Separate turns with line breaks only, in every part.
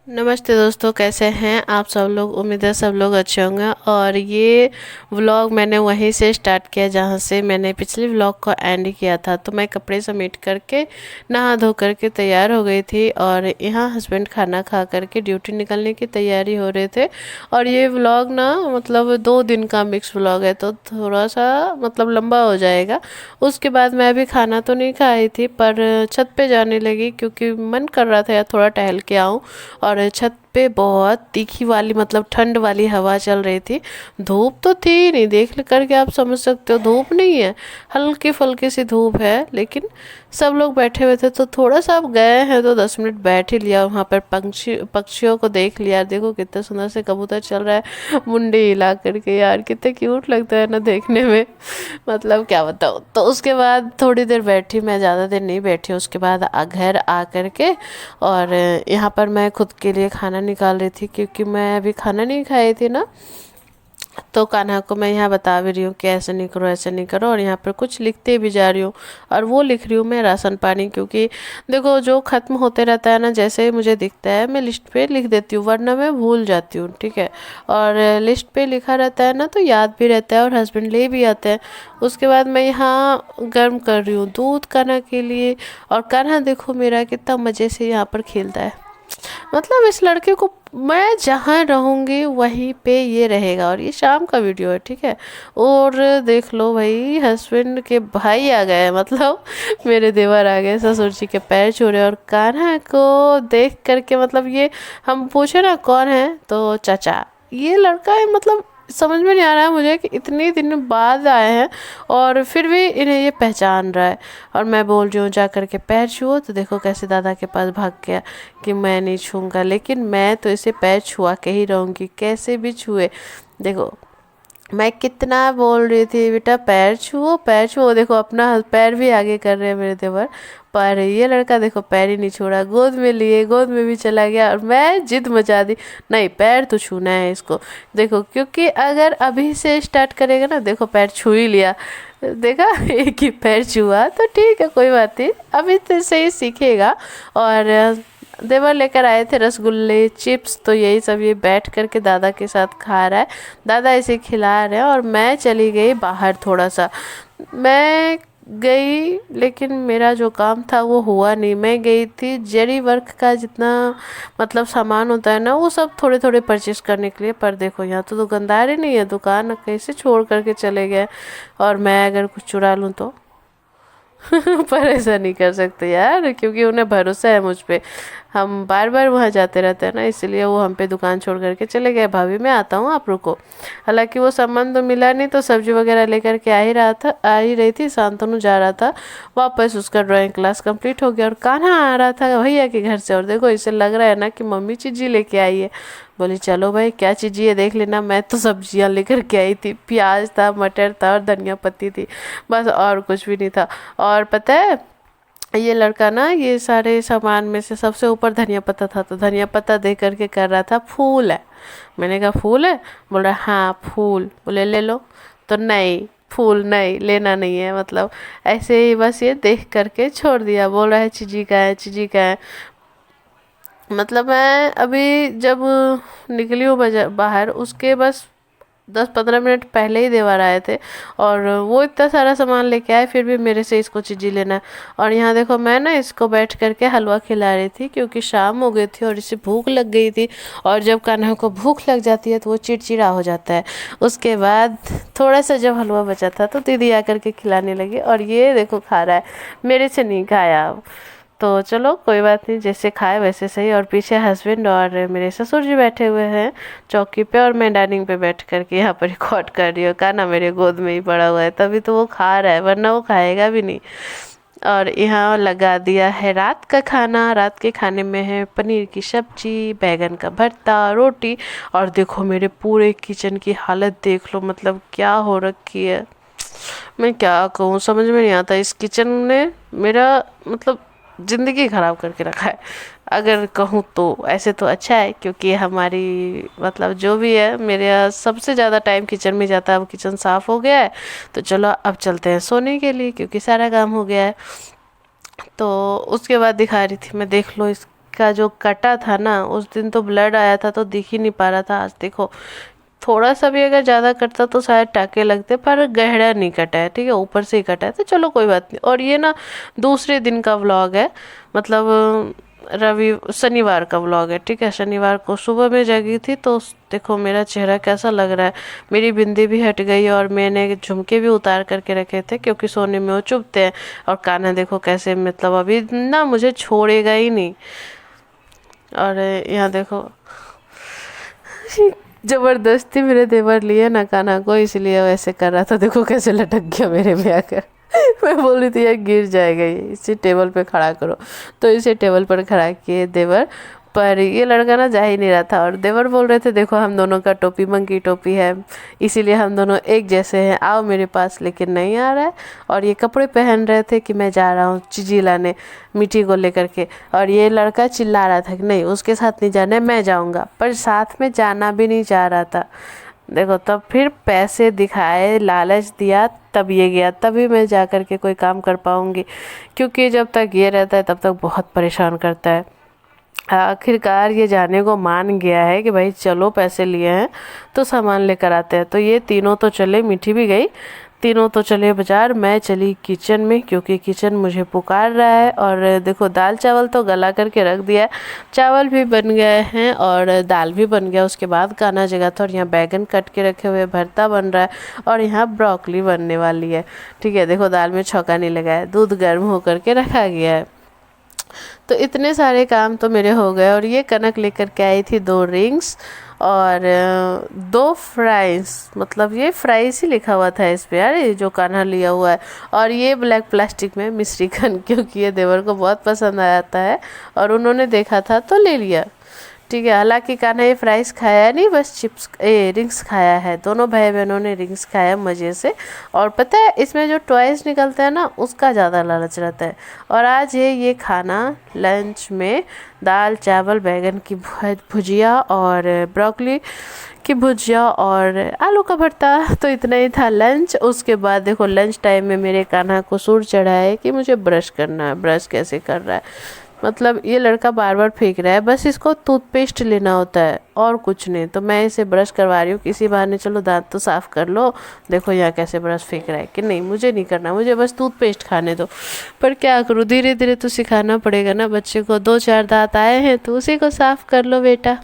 नमस्ते दोस्तों, कैसे हैं आप सब लोग। उम्मीद है सब लोग अच्छे होंगे। और ये व्लॉग मैंने वहीं से स्टार्ट किया जहाँ से मैंने पिछले व्लॉग को एंड किया था। तो मैं कपड़े समेट करके नहा धो करके तैयार हो गई थी और यहाँ हस्बैंड खाना खा करके ड्यूटी निकलने की तैयारी हो रहे थे। और ये व्लॉग ना मतलब 2 दिन का मिक्स व्लॉग है, तो थोड़ा सा मतलब लंबा हो जाएगा। उसके बाद मैं अभी खाना तो नहीं खाई थी, पर छत पे जाने लगी क्योंकि मन कर रहा था यार थोड़ा टहल के आऊँ। और छत पे बहुत तीखी वाली मतलब ठंड वाली हवा चल रही थी। धूप तो थी ही नहीं, देख करके आप समझ सकते हो धूप नहीं है, हल्की फुल्की सी धूप है। लेकिन सब लोग बैठे हुए थे तो थोड़ा सा अब गए हैं तो 10 मिनट बैठ ही लिया वहाँ पर। पक्षियों को देख लिया, देखो कितने सुंदर से कबूतर चल रहा है मुंडी हिला करके, यार कितने क्यूट लगता है ना देखने में। मतलब क्या बताऊँ। तो उसके बाद थोड़ी देर बैठी, मैं ज़्यादा देर नहीं बैठी। उसके बाद घर आ करके और यहाँ पर मैं खुद के लिए खाना निकाल रही थी क्योंकि मैं अभी खाना नहीं खाई थी ना। तो कान्हा को मैं यहाँ बता भी रही हूँ कि ऐसे नहीं करो ऐसे नहीं करो, और यहाँ पर कुछ लिखते भी जा रही हूँ। और वो लिख रही हूँ मैं राशन पानी, क्योंकि देखो जो ख़त्म होते रहता है ना, जैसे ही मुझे दिखता है मैं लिस्ट पे लिख देती हूँ, वरना मैं भूल जाती हूँ। ठीक है। और लिस्ट पे लिखा रहता है ना तो याद भी रहता है और हस्बैंड ले भी आते हैं। उसके बाद मैं यहाँ गर्म कर रही हूँ दूध कान्हा के लिए। और कान्हा देखो मेरा कितना मज़े से यहाँ पर खेलता है। मतलब इस लड़के को मैं जहाँ रहूँगी वहीं पे ये रहेगा। और ये शाम का वीडियो है, ठीक है। और देख लो भाई, हस्बैंड के भाई आ गए, मतलब मेरे देवर आ गए, ससुर जी के पैर छू रहे। और कान्हा को देख करके मतलब ये हम पूछे ना कौन है तो चाचा, ये लड़का है। मतलब समझ में नहीं आ रहा है मुझे कि इतने दिन बाद आए हैं और फिर भी इन्हें ये पहचान रहा है। और मैं बोल रही हूँ जा कर के पैर छुओ, तो देखो कैसे दादा के पास भाग गया कि मैं नहीं छूऊंगा। लेकिन मैं तो इसे पैर छुआ के ही रहूँगी, कैसे भी छुए। देखो मैं कितना बोल रही थी बेटा पैर छुओ पैर छुओ, देखो अपना पैर भी आगे कर रहे हैं मेरे देवर। पर ये लड़का देखो पैर ही नहीं छोड़ा, गोद में लिए, गोद में भी चला गया। और मैं जिद मचा दी, नहीं पैर तो छूना है इसको। देखो क्योंकि अगर अभी से स्टार्ट करेगा ना, देखो पैर छू ही लिया, देखा एक ही पैर छुआ तो ठीक है कोई बात नहीं, अभी तो से ही सीखेगा। और देवर लेकर आए थे रसगुल्ले चिप्स, तो यही सब ये बैठ करके दादा के साथ खा रहा है। दादा इसे खिला रहे हैं और मैं चली गई बाहर थोड़ा सा। मैं गई लेकिन मेरा जो काम था वो हुआ नहीं। मैं गई थी जरी वर्क का जितना मतलब सामान होता है ना वो सब थोड़े थोड़े परचेस करने के लिए। पर देखो यहाँ तो दुकानदार ही नहीं है, दुकान कैसे छोड़ करके चले गए। और मैं अगर कुछ चुरा लूँ तो पर ऐसा नहीं कर सकते यार, क्योंकि उन्हें भरोसा है मुझ पे। हम बार बार वहाँ जाते रहते हैं ना, इसलिए वो हम पे दुकान छोड़ करके चले गए। भाभी मैं आता हूँ आप रुको। हालांकि वो सामान तो मिला नहीं, तो सब्जी वगैरह लेकर के आ ही रही थी। शांतनु जा रहा था वापस, उसका ड्राइंग क्लास कंप्लीट हो गया। और कान्हा आ रहा था भैया के घर से, और देखो इसे लग रहा है ना कि मम्मी चीज़ी लेके आई है। बोली चलो भाई क्या चीज़ ये देख लेना। मैं तो सब्जियां लेकर के आई थी, प्याज था, मटर था और धनिया पत्ती थी, बस और कुछ भी नहीं था। और पता है ये लड़का ना ये सारे सामान में से सबसे ऊपर धनिया पत्ता था, तो धनिया पत्ता दे करके कर रहा था फूल है। मैंने कहा फूल है, बोल रहा हाँ फूल। बोले ले लो, तो नहीं फूल नहीं लेना नहीं है। मतलब ऐसे ही बस ये देख करके छोड़ दिया, बोल रहा है चीजी का है चीजी का है। मतलब मैं अभी जब निकली हूँ बाहर, उसके बस 10-15 मिनट पहले ही देवर आए थे। और वो इतना सारा सामान लेके आए, फिर भी मेरे से इसको चीज़ी लेना है। और यहाँ देखो मैं ना इसको बैठ करके हलवा खिला रही थी क्योंकि शाम हो गई थी और इसे भूख लग गई थी। और जब कान्हा को भूख लग जाती है तो वो चिड़चिड़ा हो जाता है। उसके बाद थोड़ा सा जब हलवा बचा था तो दीदी आकर के खिलाने लगी, और ये देखो खा रहा है, मेरे से नहीं खाया। तो चलो कोई बात नहीं, जैसे खाए वैसे सही। और पीछे हस्बैंड और मेरे ससुर जी बैठे हुए हैं चौकी पे, और मैं डाइनिंग पे बैठ करके यहाँ पर रिकॉर्ड कर रही हूँ। कान्हा मेरे गोद में ही पड़ा हुआ है, तभी तो वो खा रहा है, वरना वो खाएगा भी नहीं। और यहाँ लगा दिया है रात का खाना। रात के खाने में है पनीर की सब्जी, बैगन का भरता, रोटी। और देखो मेरे पूरे किचन की हालत देख लो, मतलब क्या हो रखी है। मैं क्या कहूँ, समझ में नहीं आता। इस किचन ने मेरा मतलब ज़िंदगी ख़राब करके रखा है अगर कहूँ तो। ऐसे तो अच्छा है क्योंकि हमारी मतलब जो भी है, मेरे यहाँ सबसे ज़्यादा टाइम किचन में जाता है। अब किचन साफ़ हो गया है तो चलो अब चलते हैं सोने के लिए, क्योंकि सारा काम हो गया है। तो उसके बाद दिखा रही थी मैं, देख लो इस का जो कटा था ना, उस दिन तो ब्लड आया था तो दिख ही नहीं पा रहा था। आज देखो थोड़ा सा भी अगर ज़्यादा कटता तो शायद टाके लगते, पर गहरा नहीं कटा है, ठीक है, ऊपर से ही कटा है, तो चलो कोई बात नहीं। और ये ना दूसरे दिन का व्लॉग है, मतलब शनिवार का व्लॉग है, ठीक है। शनिवार को सुबह में जगी थी तो देखो मेरा चेहरा कैसा लग रहा है। मेरी बिंदी भी हट गई और मैंने झुमके भी उतार करके रखे थे क्योंकि सोने में वो चुभते हैं। और कान्हा देखो कैसे, मतलब अभी ना मुझे छोड़ेगा ही नहीं। और यहाँ देखो जबरदस्ती मेरे देवर लिए ना कान्हा को, इसलिए वैसे कर रहा था। देखो कैसे लटक गया मेरे में आकर। मैं बोल रही थी यार गिर जाएगा ये, इसे टेबल पे खड़ा करो, तो इसे टेबल पर खड़ा किए देवर, पर ये लड़का ना जा ही नहीं रहा था। और देवर बोल रहे थे देखो हम दोनों का टोपी मंकी टोपी है, इसीलिए हम दोनों एक जैसे हैं, आओ मेरे पास, लेकिन नहीं आ रहा है। और ये कपड़े पहन रहे थे कि मैं जा रहा हूँ चीजी लाने मिट्टी को लेकर के, और ये लड़का चिल्ला रहा था कि नहीं उसके साथ नहीं जाना है, मैं जाऊँगा, पर साथ में जाना भी नहीं चाह रहा था। देखो तब फिर पैसे दिखाए, लालच दिया, तब ये गया, तभी मैं जा कर के कोई काम कर पाऊँगी, क्योंकि जब तक ये रहता है तब तक बहुत परेशान करता है। आखिरकार ये जाने को मान गया है कि भाई चलो पैसे लिए हैं तो सामान लेकर आते हैं। तो ये तीनों तो चले, मीठी भी गई, तीनों तो चले बाजार, मैं चली किचन में क्योंकि किचन मुझे पुकार रहा है। और देखो दाल चावल तो गला करके रख दिया है, चावल भी बन गए हैं और दाल भी बन गया। उसके बाद खाना जगह था और यहाँ बैगन कट के रखे हुए, भरता बन रहा है और यहाँ ब्रोकली बनने वाली है, ठीक है। देखो दाल में छौंका नहीं लगा है, दूध गर्म होकर के रखा गया है। तो इतने सारे काम तो मेरे हो गए। और ये कनक लेकर के आई थी 2 रिंग्स और 2 फ्राइज, मतलब ये फ्राइज ही लिखा हुआ था इस पे यार, ये जो कान्हा लिया हुआ है। और ये ब्लैक प्लास्टिक में मिश्री खन, क्योंकि ये देवर को बहुत पसंद आता है और उन्होंने देखा था तो ले लिया, ठीक है। हालांकि कान्हा ये फ्राइज खाया नहीं, बस चिप्स रिंग्स खाया है। दोनों भाई बहनों ने रिंग्स खाया मज़े से। और पता है इसमें जो टॉयज निकलता है ना उसका ज़्यादा लालच रहता है। और आज है ये खाना लंच में दाल चावल बैगन की भुजिया और ब्रोकली की भुजिया और आलू का भरता, तो इतना ही था लंच। उसके बाद देखो लंच टाइम में मेरे कान्हा को सुर चढ़ा है कि मुझे ब्रश करना है। ब्रश कैसे कर रहा है, मतलब ये लड़का बार बार फेंक रहा है, बस इसको टूथपेस्ट लेना होता है और कुछ नहीं। तो मैं इसे ब्रश करवा रही हूँ किसी बहाने, चलो दांत तो साफ़ कर लो। देखो यहाँ कैसे ब्रश फेंक रहा है कि नहीं मुझे नहीं करना, मुझे बस टूथपेस्ट खाने दो। पर क्या करूँ, धीरे धीरे तो सिखाना पड़ेगा ना बच्चे को। 2-4 दांत आए हैं तो उसी को साफ़ कर लो बेटा,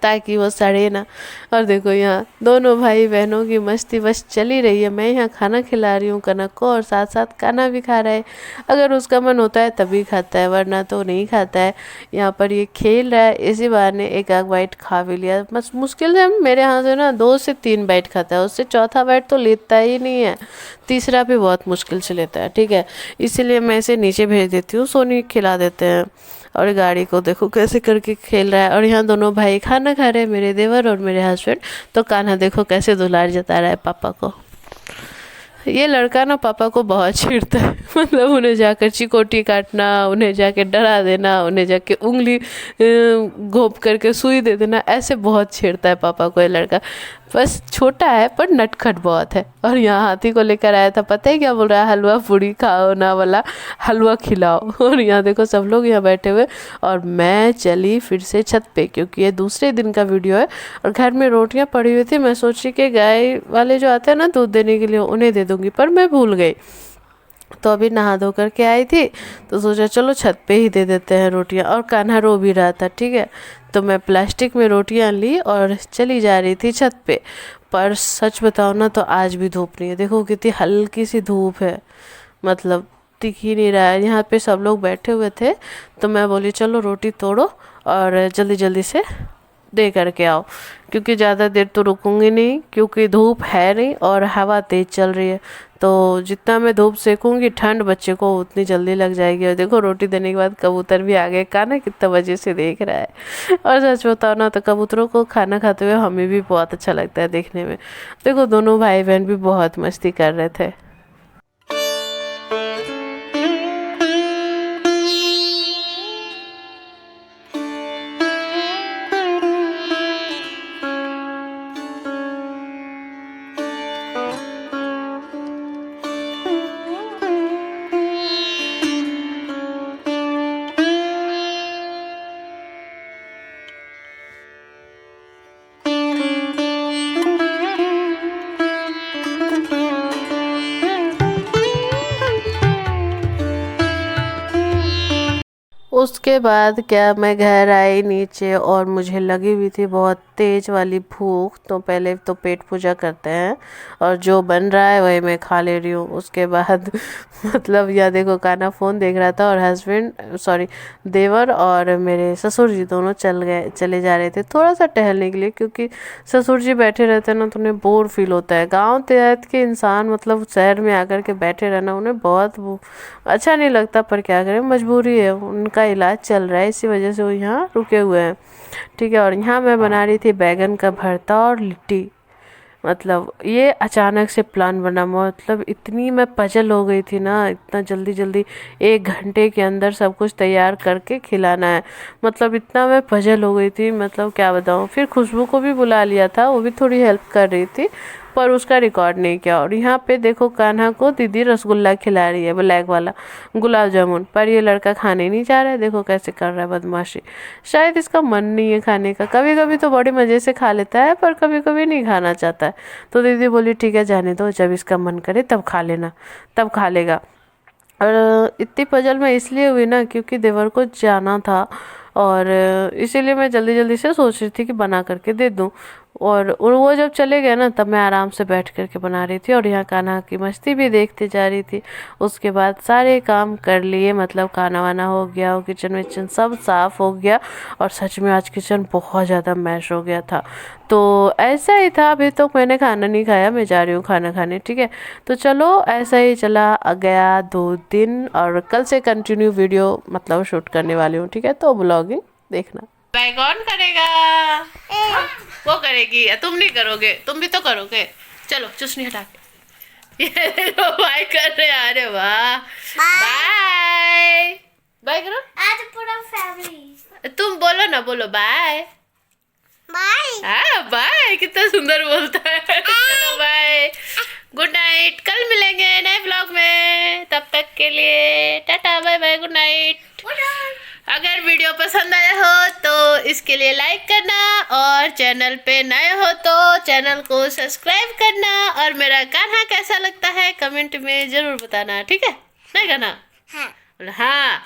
ताकि वो सड़े ना। और देखो यहाँ दोनों भाई बहनों की मस्ती बस चली रही है। मैं यहाँ खाना खिला रही हूँ कनक को और साथ साथ खाना भी खा रहा है। अगर उसका मन होता है तभी खाता है, वरना तो नहीं खाता है। यहाँ पर ये खेल रहा है, इसी बहाने एक आध बाइट खा भी लिया। बस मुश्किल से मेरे यहाँ से ना 2 से 3 बाइट खाता है, उससे चौथा बाइट तो लेता ही नहीं है, तीसरा भी बहुत मुश्किल से लेता है, ठीक है। इसीलिए मैं इसे नीचे भेज देती हूँ, सोनी खिला देते हैं। और गाड़ी को देखो कैसे करके खेल रहा है। और यहाँ दोनों भाई खाना खा रहे हैं, मेरे देवर और मेरे हस्बैंड। तो कान्हा देखो कैसे दुलार जता रहा है पापा को। ये लड़का ना पापा को बहुत छेड़ता है, मतलब उन्हें जाकर चिकोटी काटना, उन्हें जाके डरा देना, उन्हें जाके उंगली घोंप करके सुई दे देना, ऐसे बहुत छेड़ता है पापा को ये लड़का। बस छोटा है पर नटखट बहुत है। और यहाँ हाथी को लेकर आया था, पता है क्या बोल रहा है, हलवा पूड़ी खाओ ना वाला, हलवा खिलाओ। और यहाँ देखो सब लोग यहाँ बैठे हुए और मैं चली फिर से छत पे, क्योंकि ये दूसरे दिन का वीडियो है। और घर में रोटियाँ पड़ी हुई थी, मैं सोची कि गाय वाले जो आते हैं ना दूध देने के लिए उन्हें दे दूँगी, पर मैं भूल गई। तो अभी नहा धो करके आई थी तो सोचा चलो छत पे ही दे देते हैं रोटियां। और कान्हा रो भी रहा था, ठीक है। तो मैं प्लास्टिक में रोटियां ली और चली जा रही थी छत पे। पर सच बताओ ना तो आज भी धूप नहीं है, देखो कितनी हल्की सी धूप है, मतलब दिख ही नहीं रहा है। यहाँ पे सब लोग बैठे हुए थे तो मैं बोली चलो रोटी तोड़ो और जल्दी जल्दी से दे करके आओ, क्योंकि ज़्यादा देर तो रुकूंगी नहीं, क्योंकि धूप है नहीं और हवा तेज़ चल रही है। तो जितना मैं धूप सेकूंगी ठंड बच्चे को उतनी जल्दी लग जाएगी। और देखो रोटी देने के बाद कबूतर भी आ गए, कान्हा कितना वजह से देख रहा है। और सच बताओ ना तो कबूतरों को खाना खाते हुए हमें भी बहुत अच्छा लगता है देखने में। देखो दोनों भाई बहन भी बहुत मस्ती कर रहे थे। उसके बाद क्या, मैं घर आई नीचे और मुझे लगी हुई थी बहुत तेज वाली भूख। तो पहले तो पेट पूजा करते हैं और जो बन रहा है वही मैं खा ले रही हूँ। उसके बाद मतलब यह देखो, कान्हा फ़ोन देख रहा था और हस्बैंड सॉरी देवर और मेरे ससुर जी दोनों चले जा रहे थे थोड़ा सा टहलने के लिए, क्योंकि ससुर जी बैठे रहते हैं ना तो उन्हें बोर फील होता है। गांव देहात के इंसान मतलब शहर में आकर के बैठे रहना उन्हें बहुत अच्छा नहीं लगता, पर क्या करें, मजबूरी है, उनका इलाज चल रहा है, इसी वजह से वो यहाँ रुके हुए हैं। ठीक है, और यहाँ मैं बना रही थी बैगन का भरता और लिट्टी। मतलब ये अचानक से प्लान बना, मतलब इतनी मैं पजल हो गई थी ना, इतना जल्दी जल्दी 1 घंटे के अंदर सब कुछ तैयार करके खिलाना है, मतलब इतना मैं पजल हो गई थी, मतलब क्या बताऊँ। फिर खुशबू को भी बुला लिया था, वो भी थोड़ी हेल्प कर रही थी, पर उसका रिकॉर्ड नहीं किया। और यहाँ पे देखो कान्हा को दीदी रसगुल्ला खिला रही है, ब्लैक वाला गुलाब जामुन, पर ये लड़का खाने नहीं चाह रहा है। देखो कैसे कर रहा है बदमाशी, शायद इसका मन नहीं है खाने का। कभी कभी तो बड़े मज़े से खा लेता है, पर कभी कभी नहीं खाना चाहता है। तो दीदी बोली ठीक है जाने दो, जब इसका मन करे तब खा लेना, तब खा लेगा। और इतनी पजल मैं इसलिए हुई ना क्योंकि देवर को जाना था, और इसीलिए मैं जल्दी जल्दी से सोच रही थी कि बना करके दे दूं। और वो जब चले गए ना तब मैं आराम से बैठ करके बना रही थी और यहाँ कान्हा की मस्ती भी देखती जा रही थी। उसके बाद सारे काम कर लिए, मतलब खाना वाना हो गया, वो किचन विचन सब साफ हो गया। और सच में आज किचन बहुत ज़्यादा मैश हो गया था। तो ऐसा ही था, अभी तो मैंने खाना नहीं खाया, मैं जा रही हूँ खाना खाने। ठीक है, तो चलो ऐसा ही चला गया 2 दिन, और कल से कंटिन्यू वीडियो मतलब शूट करने वाली हूँ। ठीक है, तो ब्लॉगिंग देखना। बाय कौन करेगा? वो करेगी, तुम नहीं करोगे? तुम भी तो करोगे। चलो चुसनी हटा के ये देखो बाय कर रहे हैं। अरे वाह, बाय बाय करो
आज पूरा फैमिली।
तुम बोलो ना, बोलो बाय
बाय।
हाँ बाय, कितना सुंदर बोलता है। चलो बाय, गुड नाइट, कल मिलेंगे नए ब्लॉग में, तब तक के लिए tata bye bye, good night. अगर वीडियो पसंद आया हो तो इसके लिए लाइक करना, और चैनल पे नए हो तो चैनल को सब्सक्राइब करना, और मेरा गाना कैसा लगता है कमेंट में ज़रूर बताना। ठीक है, नहीं गाना? हाँ।